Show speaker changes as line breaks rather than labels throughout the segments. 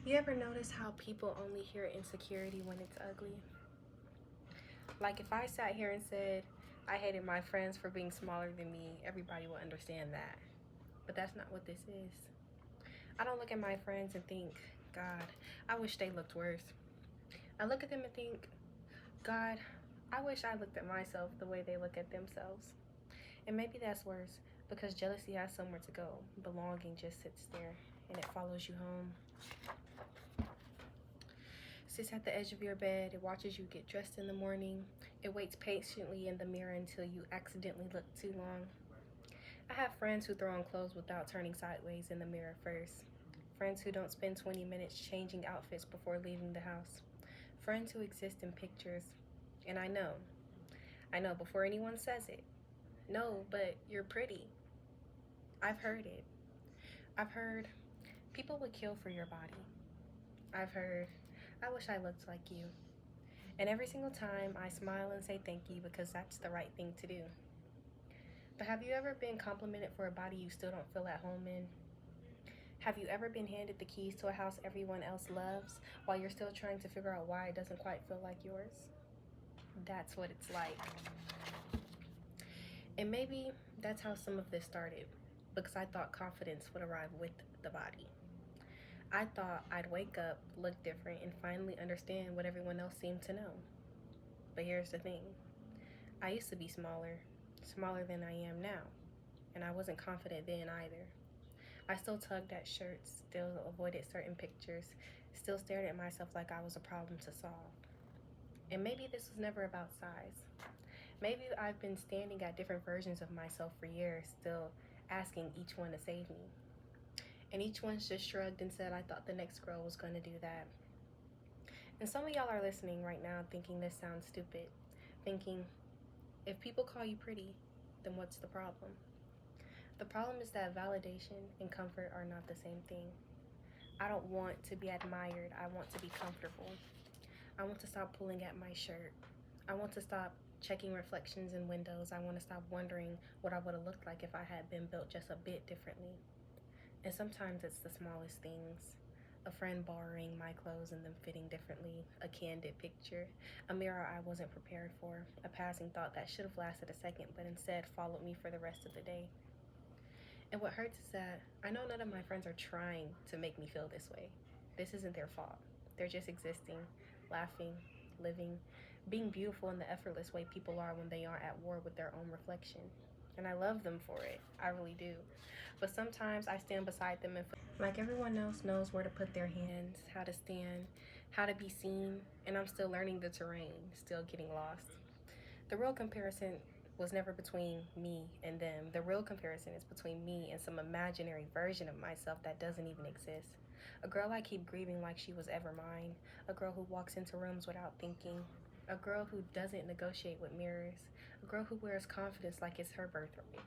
You ever notice how people only hear insecurity when it's ugly? Like if I sat here and said I hated my friends for being smaller than me, everybody would understand that. But that's not what this is. I don't look at my friends and think, God, I wish they looked worse. I look at them and think, God, I wish I looked at myself the way they look at themselves. And maybe that's worse because jealousy has somewhere to go. Belonging just sits there and it follows you home. Sits at the edge of your bed, it watches you get dressed in the morning, it waits patiently in the mirror until you accidentally look too long. I have friends who throw on clothes without turning sideways in the mirror first. Friends who don't spend 20 minutes changing outfits before leaving the house. Friends who exist in pictures. And I know before anyone says it. No, but you're pretty. I've heard it. I've heard people would kill for your body. I've heard, I wish I looked like you. And every single time I smile and say thank you because that's the right thing to do. But have you ever been complimented for a body you still don't feel at home in? Have you ever been handed the keys to a house everyone else loves while you're still trying to figure out why it doesn't quite feel like yours? That's what it's like. And maybe that's how some of this started, because I thought confidence would arrive with the body. I thought I'd wake up, look different, and finally understand what everyone else seemed to know. But here's the thing. I used to be smaller than I am now, and I wasn't confident then either. I still tugged at shirts, still avoided certain pictures, still stared at myself like I was a problem to solve. And maybe this was never about size. Maybe I've been standing at different versions of myself for years, still asking each one to save me. And each one just shrugged and said, I thought the next girl was going to do that. And some of y'all are listening right now thinking this sounds stupid, thinking, if people call you pretty, then what's the problem? The problem is that validation and comfort are not the same thing. I don't want to be admired. I want to be comfortable. I want to stop pulling at my shirt. I want to stop checking reflections in windows. I want to stop wondering what I would have looked like if I had been built just a bit differently. And sometimes it's the smallest things. A friend borrowing my clothes and them fitting differently, a candid picture, a mirror I wasn't prepared for, a passing thought that should have lasted a second but instead followed me for the rest of the day. And what hurts is that I know none of my friends are trying to make me feel this way. This isn't their fault. They're just existing, laughing, living, being beautiful in the effortless way people are when they aren't at war with their own reflection. And I love them for it. I really do. But sometimes I stand beside them and feel like everyone else knows where to put their hands, how to stand, how to be seen, and I'm still learning the terrain, still getting lost. The real comparison was never between me and them. The real comparison is between me and some imaginary version of myself that doesn't even exist. A girl I keep grieving like she was ever mine. A girl who walks into rooms without thinking. A girl who doesn't negotiate with mirrors. A girl who wears confidence like it's her birthright.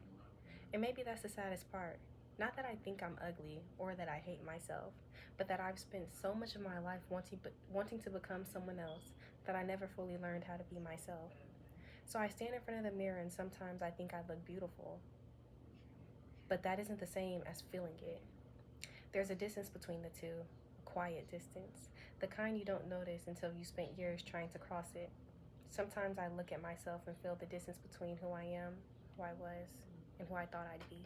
And maybe that's the saddest part. Not that I think I'm ugly or that I hate myself, but that I've spent so much of my life wanting to become someone else that I never fully learned how to be myself. So I stand in front of the mirror and sometimes I think I look beautiful. But that isn't the same as feeling it. There's a distance between the two, a quiet distance, the kind you don't notice until you spent years trying to cross it. Sometimes I look at myself and feel the distance between who I am, who I was, and who I thought I'd be.